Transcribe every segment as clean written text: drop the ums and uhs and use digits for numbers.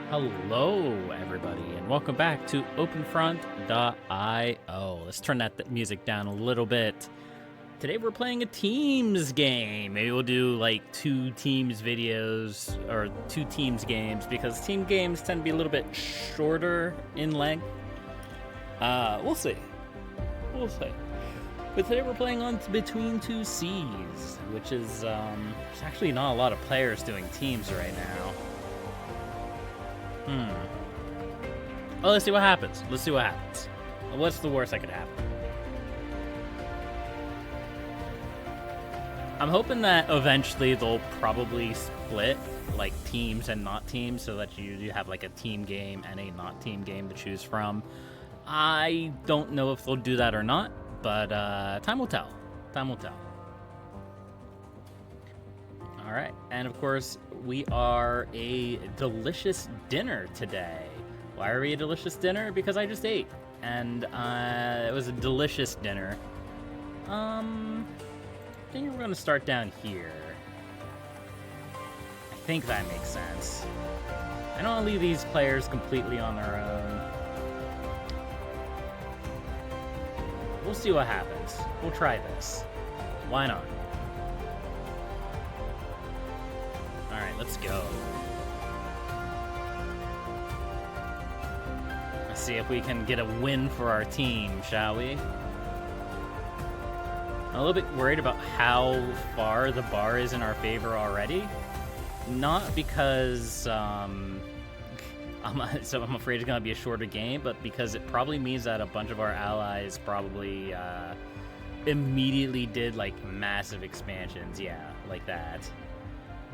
Hello, everybody, and welcome back to OpenFront.io. Let's turn that music down a little bit. Today we're playing a teams game. Maybe we'll do like two teams videos or two teams games because team games tend to be a little bit shorter in length. We'll see. We'll see. But today we're playing on Between Two Seas, which is there's actually not a lot of players doing teams right now. Well, let's see what happens. What's the worst that could happen? I'm hoping that eventually they'll probably split like teams and not teams so that you have like a team game and a not team game to choose from. I don't know if they'll do that or not, but time will tell. All right, and of course, we are a delicious dinner today. Why are we a delicious dinner? Because I just ate, and it was a delicious dinner. I think we're going to start down here. I think that makes sense. I don't want to leave these players completely on their own. We'll see what happens. We'll try this. Why not? Alright, let's go. Let's see if we can get a win for our team, shall we? I'm a little bit worried about how far the bar is in our favor already. Not because I'm afraid it's going to be a shorter game, but because it probably means that a bunch of our allies probably immediately did like massive expansions. Yeah, like that.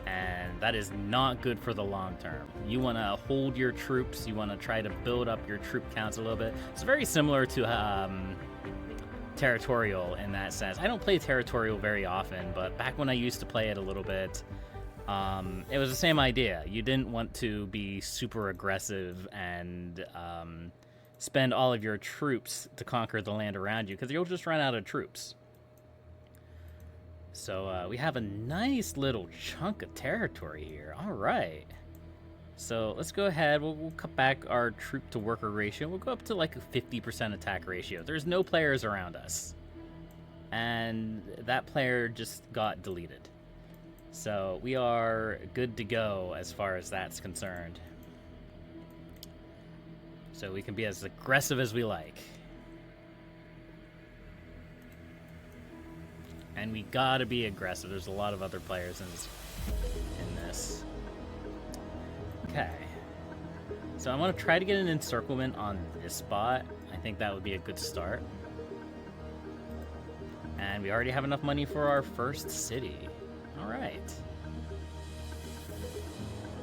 And that is not good for the long term. You want to hold your troops. You want to try to build up your troop counts a little bit. It's very similar to Territorial in that sense. I don't play Territorial very often, but back when I used to play it a little bit, it was the same idea. You didn't want to be super aggressive and spend all of your troops to conquer the land around you because you'll just run out of troops. So we have a nice little chunk of territory here. All right. So let's go ahead. We'll cut back our troop to worker ratio. We'll go up to like a 50% attack ratio. There's no players around us. And that player just got deleted. So we are good to go as far as that's concerned. So we can be as aggressive as we like. And we gotta be aggressive. There's a lot of other players in this. Okay. So I want to try to get an encirclement on this spot. I think that would be a good start. And we already have enough money for our first city. Alright.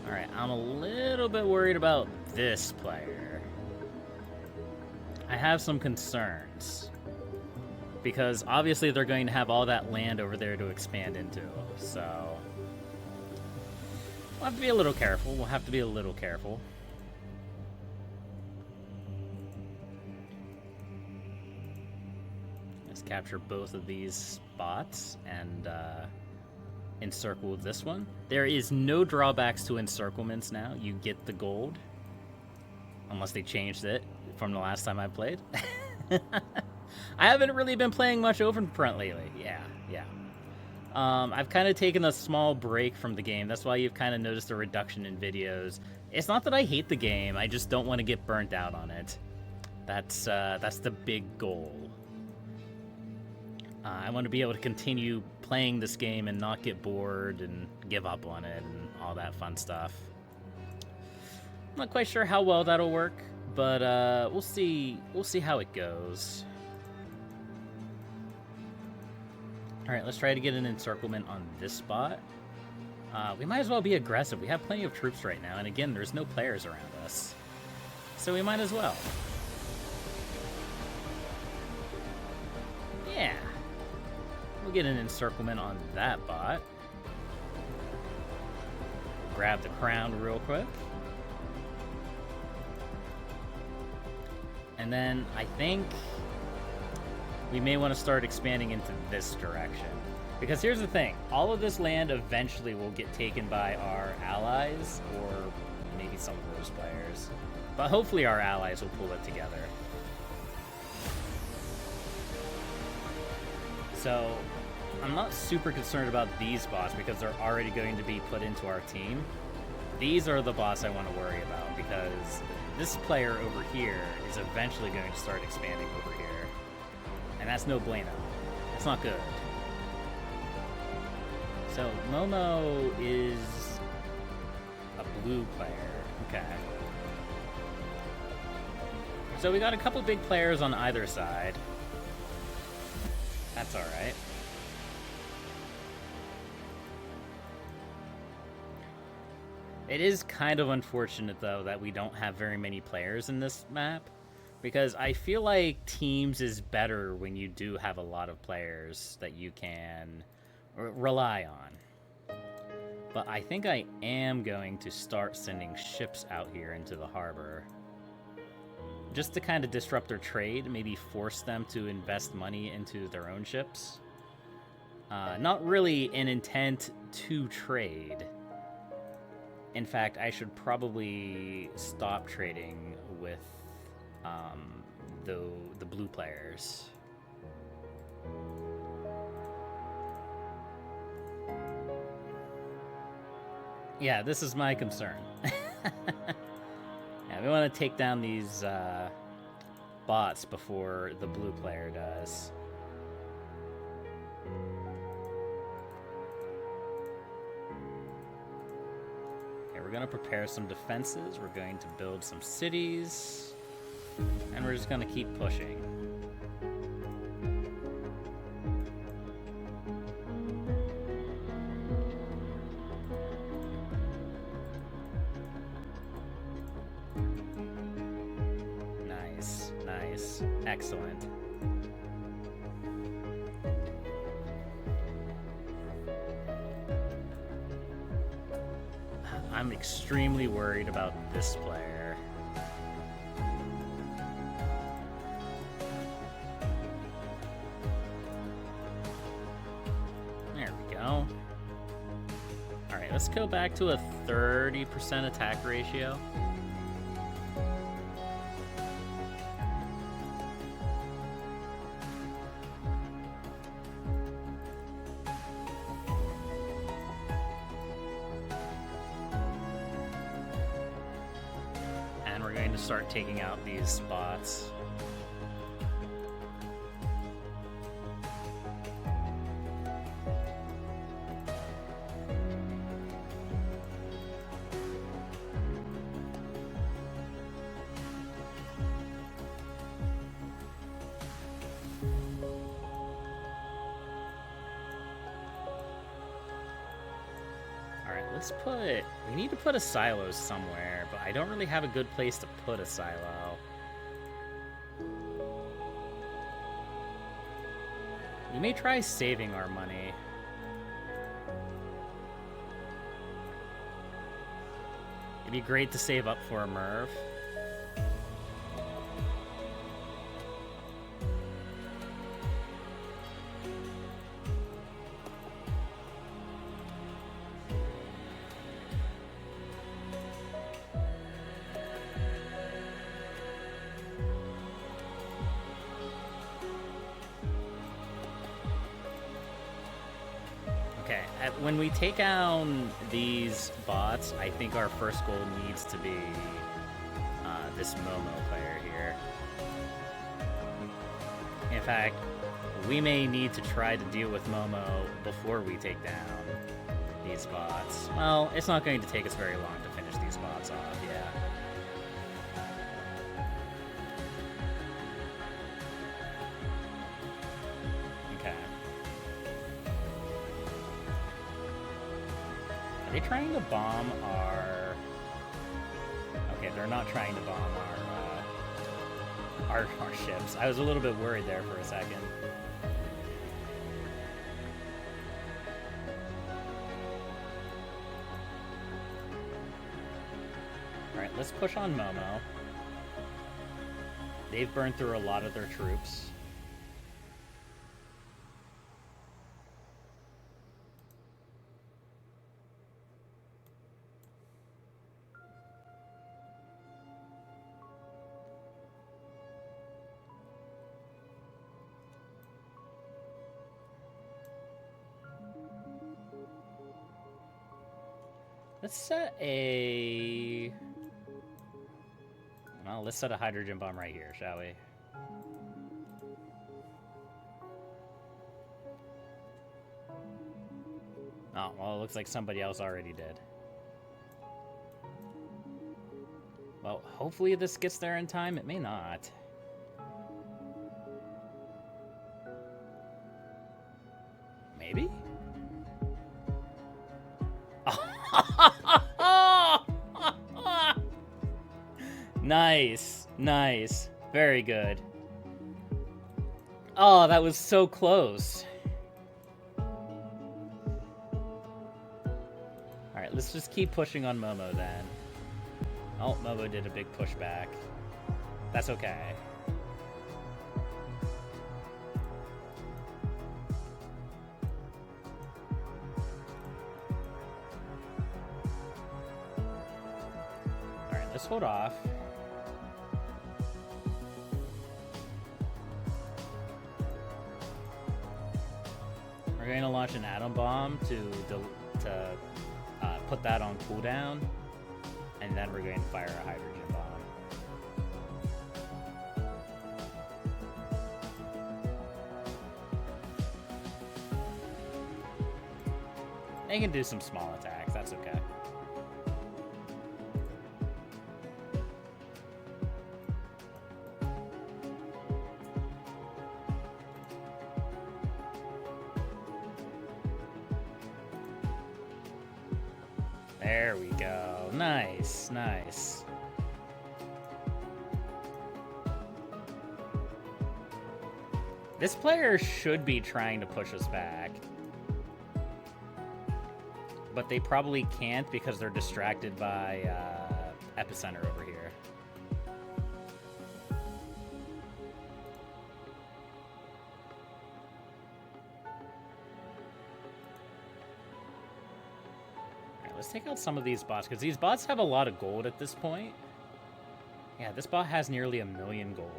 Alright, I'm a little bit worried about this player. I have some concerns. Because obviously they're going to have all that land over there to expand into. So we'll have to be a little careful. Let's capture both of these spots and encircle this one. There is no drawbacks to encirclements now. You get the gold. Unless they changed it from the last time I played. I haven't really been playing much OpenFront lately. Yeah. I've kind of taken a small break from the game. That's why you've kind of noticed a reduction in videos. It's not that I hate the game. I just don't want to get burnt out on it. That's the big goal. I want to be able to continue playing this game and not get bored and give up on it and all that fun stuff. I'm not quite sure how well that'll work, but we'll see how it goes. All right, let's try to get an encirclement on this spot. We might as well be aggressive. We have plenty of troops right now, and again, there's no players around us. So we might as well. Yeah. We'll get an encirclement on that bot. Grab the crown real quick. And then I think we may want to start expanding into this direction. Because here's the thing, all of this land eventually will get taken by our allies, or maybe some of those players. But hopefully our allies will pull it together. So, I'm not super concerned about these bots because they're already going to be put into our team. These are the bots I want to worry about because this player over here is eventually going to start expanding over here. And that's no bueno. It's not good. So, Momo is a blue player. Okay. So we got a couple big players on either side. That's alright. It is kind of unfortunate, though, that we don't have very many players in this map. Because I feel like teams is better when you do have a lot of players that you can rely on. But I think I am going to start sending ships out here into the harbor. Just to kind of disrupt their trade, maybe force them to invest money into their own ships. Not really an intent to trade. In fact, I should probably stop trading with the blue players. Yeah, this is my concern. Yeah, we want to take down these bots before the blue player does. Okay, we're going to prepare some defenses. We're going to build some cities. And we're just going to keep pushing. Nice, nice, excellent. I'm extremely worried about this player. Let's go back to a 30% attack ratio. And we're going to start taking out these spots. We need to put a silo somewhere, but I don't really have a good place to put a silo. We may try saving our money. It'd be great to save up for a Merv. When we take down these bots, I think our first goal needs to be this Momo player here. In fact, we may need to try to deal with Momo before we take down these bots. Well, it's not going to take us very long to finish these bots off, yeah. Are they trying to bomb our... Okay, they're not trying to bomb our ships. I was a little bit worried there for a second. Alright, let's push on Momo. They've burned through a lot of their troops. Let's set a... Well, let's set a hydrogen bomb right here, shall we? Oh, well, it looks like somebody else already did. Well, hopefully this gets there in time. It may not. Maybe? Nice. Nice. Very good. Oh, that was so close. Alright, let's just keep pushing on Momo then. Oh, Momo did a big pushback. That's okay. Alright, let's hold off. We're going to launch an atom bomb to put that on cooldown, and then we're going to fire a hydrogen bomb. They can do some small attacks, that's okay. There we go. Nice, nice. This player should be trying to push us back. But they probably can't because they're distracted by Epicenter over here. Let's take out some of these bots, because these bots have a lot of gold at this point. Yeah, this bot has nearly 1 million gold.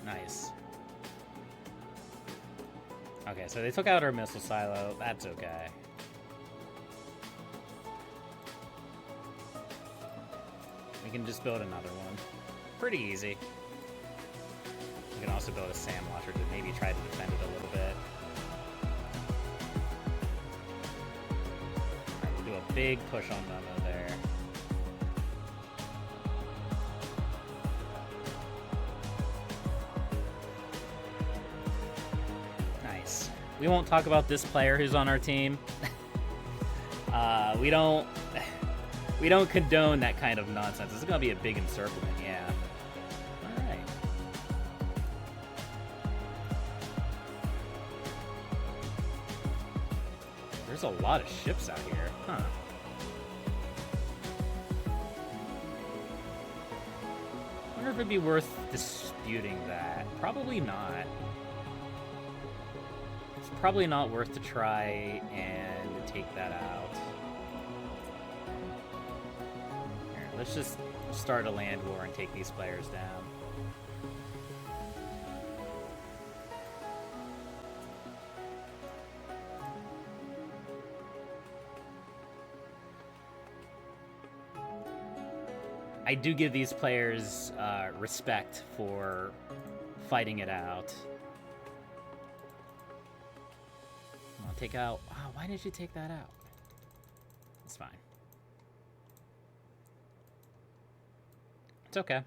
Nice. Okay, so they took out our missile silo. That's okay. We can just build another one. Pretty easy. We can also build a SAM launcher to maybe try to defend it a little bit. Alright, we'll do a big push on Momo there. Nice. We won't talk about this player who's on our team. We don't condone that kind of nonsense. This is gonna be a big encirclement, yeah. Alright. There's a lot of ships out here, huh? I wonder if it'd be worth disputing that. Probably not. It's probably not worth to try and take that out. Here, let's just start a land war and take these players down. I do give these players respect for fighting it out. I'll take out... Wow, why did you take that out? It's fine. It's okay.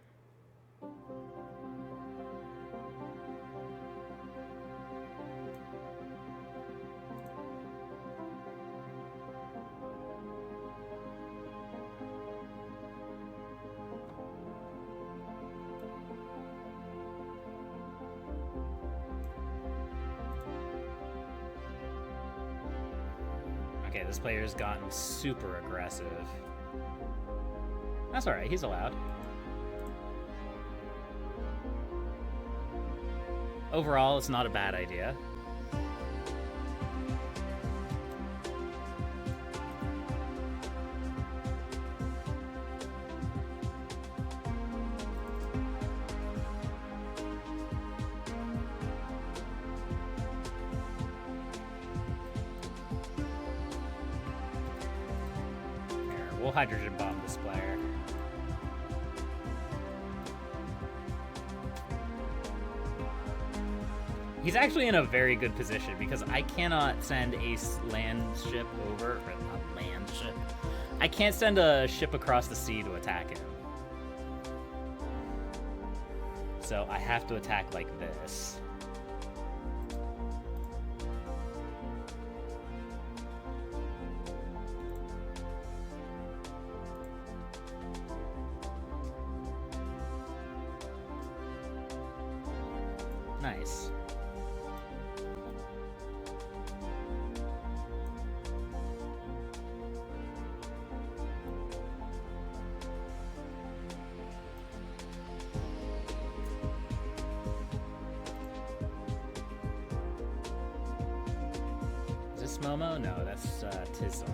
Okay, this player's gotten super aggressive. That's alright, he's allowed. Overall, it's not a bad idea. hydrogen bomb this player. He's actually in a very good position because I cannot send a land ship over, or not land ship. I can't send a ship across the sea to attack him. So I have to attack like this. Nice. Is this Momo? No, that's Tism.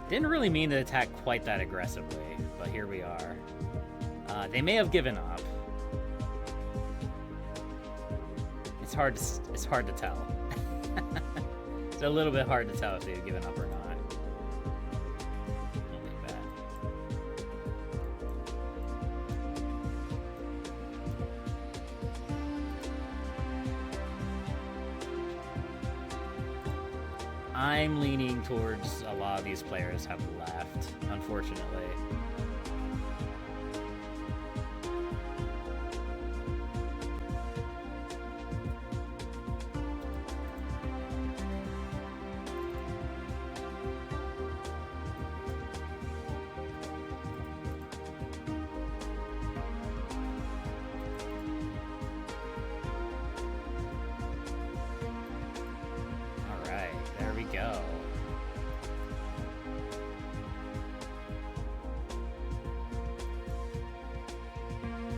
Didn't really mean to attack quite that aggressively, but here we are. They may have given up. It's hard to tell. It's a little bit hard to tell if they've given up or not. Don't think that. I'm leaning towards a lot of these players have left, unfortunately. Go.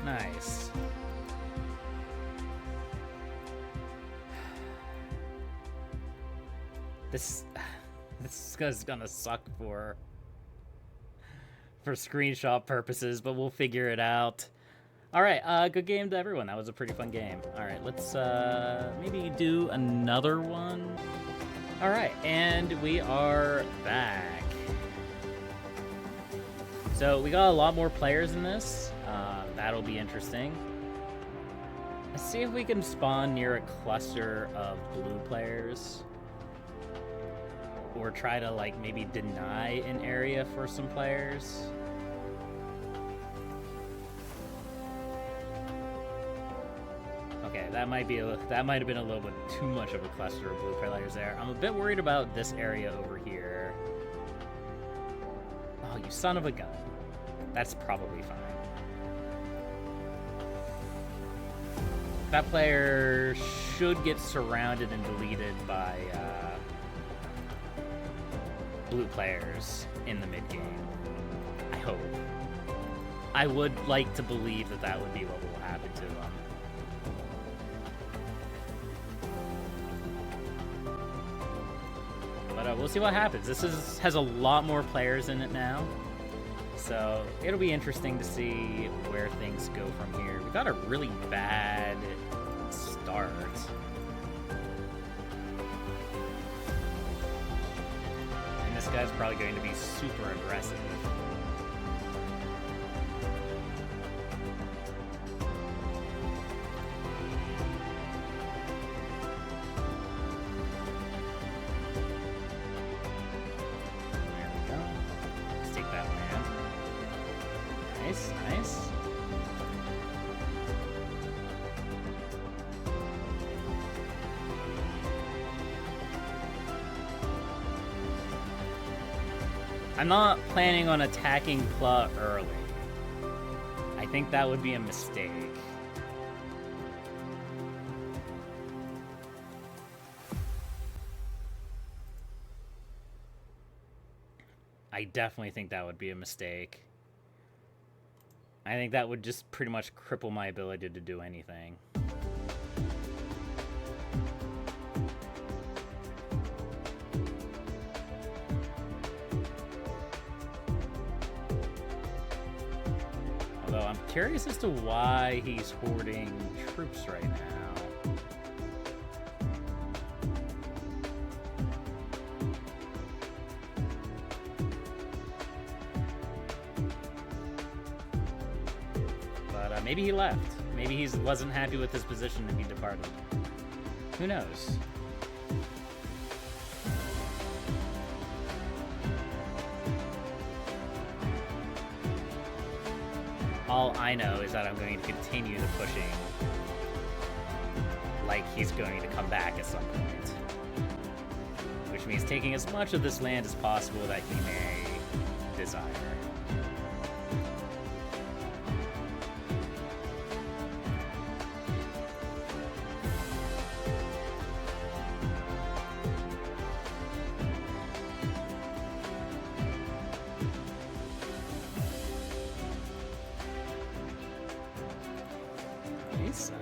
Nice. This is gonna suck for screenshot purposes, but we'll figure it out. All right, good game to everyone. That was a pretty fun game. All right, let's maybe do another one. All right, and we are back. So we got a lot more players in this. That'll be interesting. Let's see if we can spawn near a cluster of blue players. Or try to, like, maybe deny an area for some players. Okay, that might have been a little bit too much of a cluster of blue players there. I'm a bit worried about this area over here. Oh, you son of a gun. That's probably fine. That player should get surrounded and deleted by blue players in the mid-game. I hope. I would like to believe that that would be what will happen to them. But we'll see what happens. This has a lot more players in it now. So it'll be interesting to see where things go from here. We got a really bad start. And this guy's probably going to be super aggressive. Nice. I'm not planning on attacking Pla early. I think that would be a mistake. I definitely think that would be a mistake. I think that would just pretty much cripple my ability to do anything. Although I'm curious as to why he's hoarding troops right now. Maybe he left. Maybe he wasn't happy with his position and he departed. Who knows? All I know is that I'm going to continue the pushing like he's going to come back at some point. Which means taking as much of this land as possible that he may desire.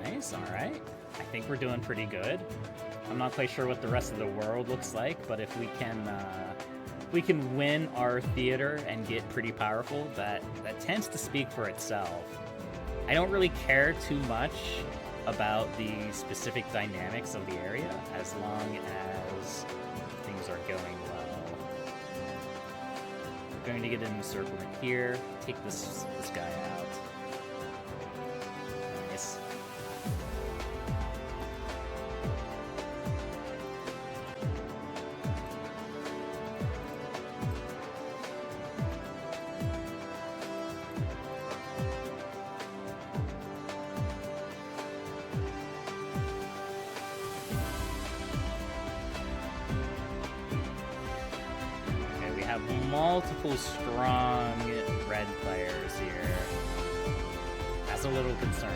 Nice, alright. I think we're doing pretty good. I'm not quite sure what the rest of the world looks like, but if we can win our theater and get pretty powerful, that tends to speak for itself. I don't really care too much about the specific dynamics of the area, as long as things are going well. We're going to get an encirclement here, take this guy out. Nice. Multiple strong red players here. That's a little concerning.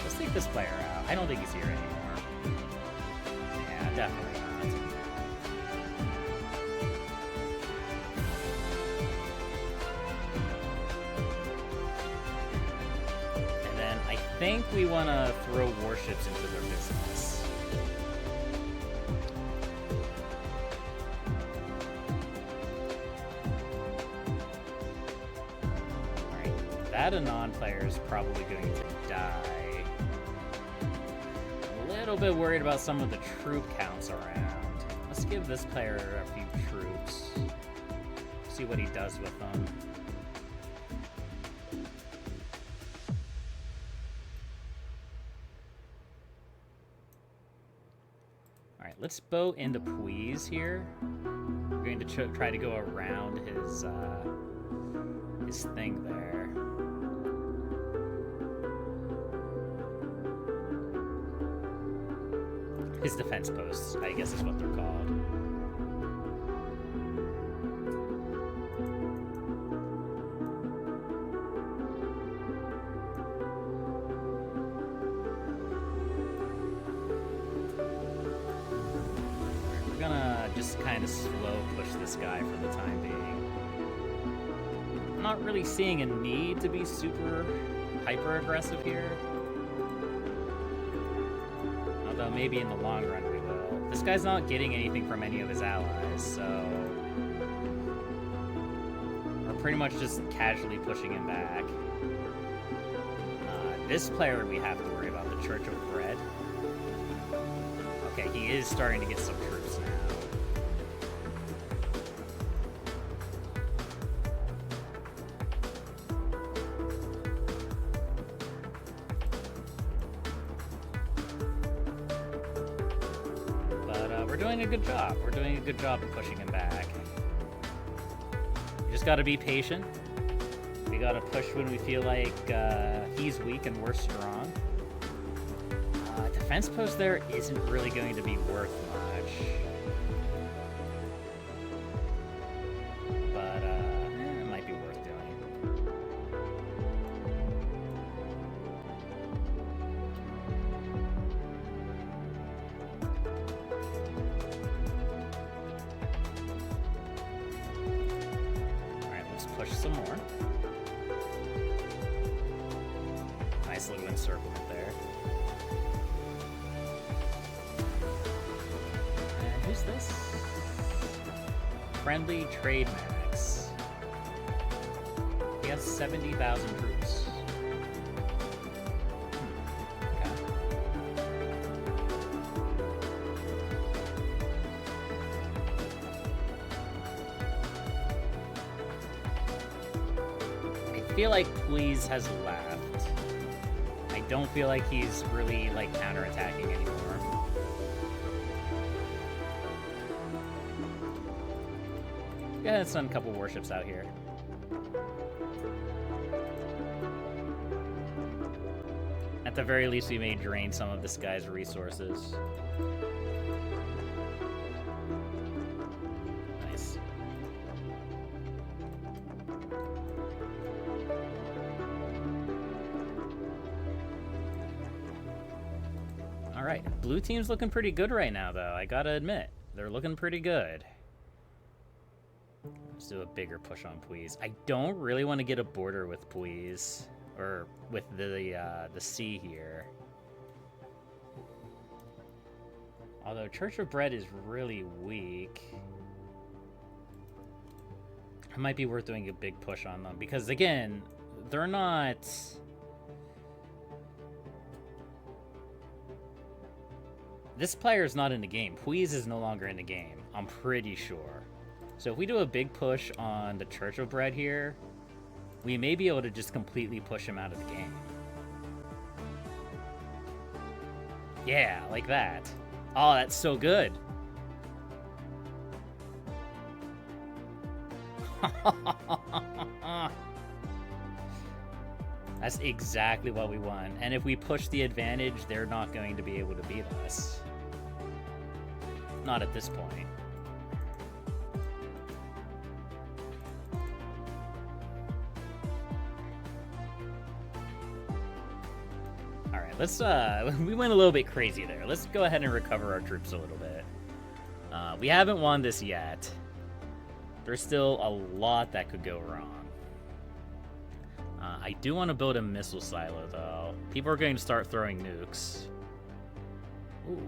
Let's take this player out. I don't think he's here anymore. Yeah, definitely not. And then I think we want to throw warships into their business. That Anon player is probably going to die. A little bit worried about some of the troop counts around. Let's give this player a few troops. See what he does with them. Alright, let's bow into Puise here. We're going to try to go around his thing there. His defense posts, I guess is what they're called. We're gonna just kind of slow push this guy for the time being. I'm not really seeing a need to be super hyper aggressive here. Although maybe in the long run we will. This guy's not getting anything from any of his allies, so we're pretty much just casually pushing him back. This player we have to worry about, the Church of Bread. Okay, he is starting to get some troops now. We're doing a good job. We're doing a good job of pushing him back. You just gotta be patient. We gotta push when we feel like he's weak and we're strong. Defense post there isn't really going to be worth much. But, it might be worth doing. Push some more. Nice little encirclement there. And who's this? Friendly Trade Max. He has 70,000 troops. feel like Please has left. I don't feel like he's really, like, counterattacking anymore. Yeah, let's send a couple warships out here. At the very least, we may drain some of this guy's resources. Nice. Alright, blue team's looking pretty good right now, though. I gotta admit, they're looking pretty good. Let's do a bigger push on Please. I don't really want to get a border with Please. Or with the sea here. Although Church of Bread is really weak. It might be worth doing a big push on them. Because, again, they're not... This player is not in the game. Please is no longer in the game. I'm pretty sure. So if we do a big push on the Church of Bread here, we may be able to just completely push him out of the game. Yeah, like that. Oh, that's so good. That's exactly what we want. And if we push the advantage, they're not going to be able to beat us. Not at this point. Let's, we went a little bit crazy there. Let's go ahead and recover our troops a little bit. We haven't won this yet. There's still a lot that could go wrong. I do want to build a missile silo, though. People are going to start throwing nukes. Ooh,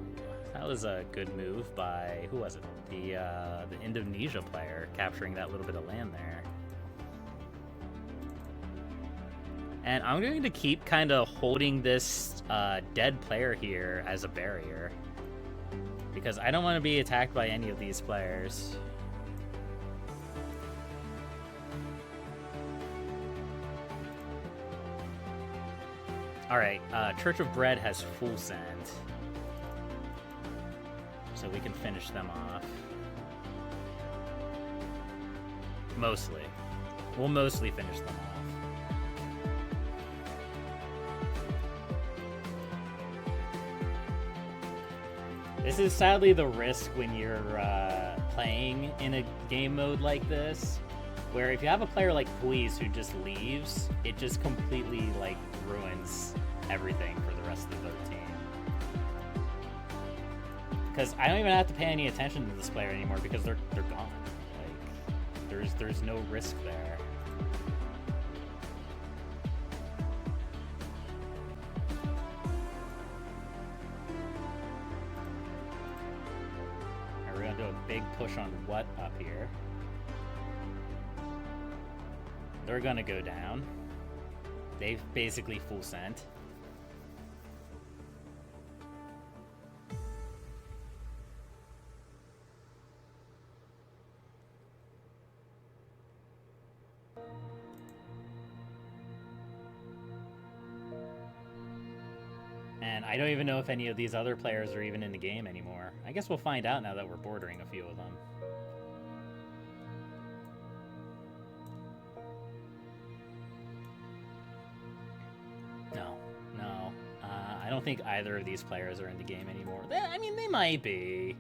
that was a good move by, who was it? The Indonesia player, capturing that little bit of land there. And I'm going to keep kind of holding this dead player here as a barrier. Because I don't want to be attacked by any of these players. Alright, Church of Bread has full send. So we can finish them off. Mostly. We'll mostly finish them off. This is sadly the risk when you're playing in a game mode like this, where if you have a player like Please who just leaves, it just completely like ruins everything for the rest of the team. Because I don't even have to pay any attention to this player anymore because they're gone. Like there's no risk there. Big push on what up here. They're gonna go down. They've basically full sent. And I don't even know if any of these other players are even in the game anymore. I guess we'll find out now that we're bordering a few of them. No. I don't think either of these players are in the game anymore. I mean, they might be.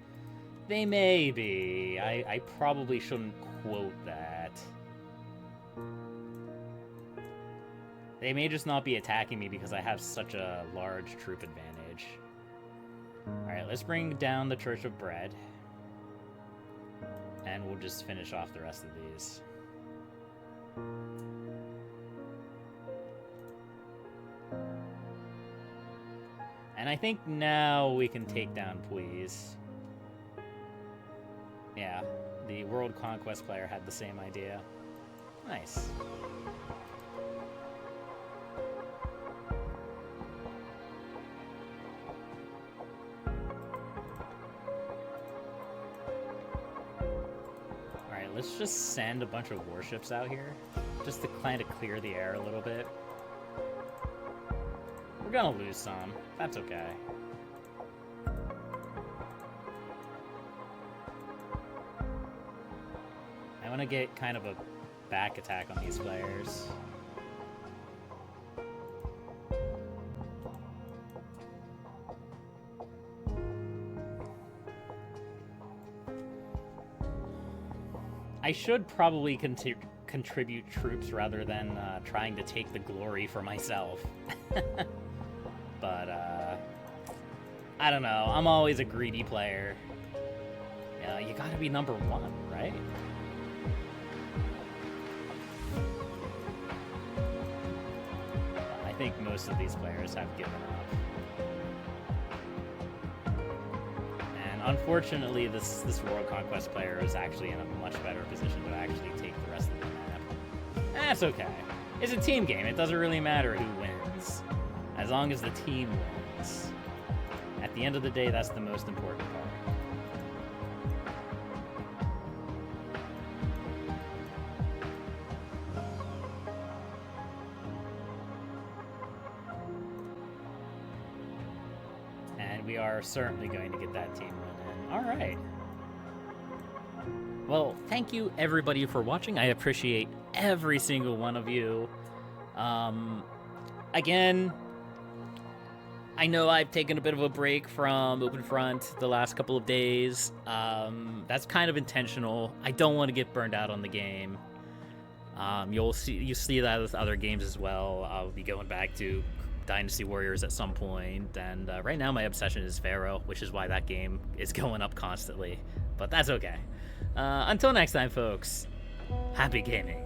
They may be. I probably shouldn't quote that. They may just not be attacking me because I have such a large troop advantage. Alright, let's bring down the Church of Bread. And we'll just finish off the rest of these. And I think now we can take down Please. Yeah, the World Conquest player had the same idea. Nice. Let's just send a bunch of warships out here. just to kind of clear the air a little bit. We're gonna lose some. That's okay. I want to get kind of a back attack on these players. I should probably contribute troops rather than trying to take the glory for myself. But, I don't know. I'm always a greedy player. You gotta be number one, right? I think most of these players have given up. And unfortunately, this World Conquest player is actually in a much better position to actually take the rest of the map. That's okay. It's a team game. It doesn't really matter who wins, as long as the team wins. At the end of the day, that's the most important part. And we are certainly going to get that team win in. All right. Well, thank you everybody for watching. I appreciate every single one of you. Again, I know I've taken a bit of a break from Open Front the last couple of days. That's kind of intentional. I don't want to get burned out on the game. You see that with other games as well. I'll be going back to Dynasty Warriors at some point, and right now my obsession is Pharaoh, which is why that game is going up constantly. But that's okay. Until next time, folks, happy gaming.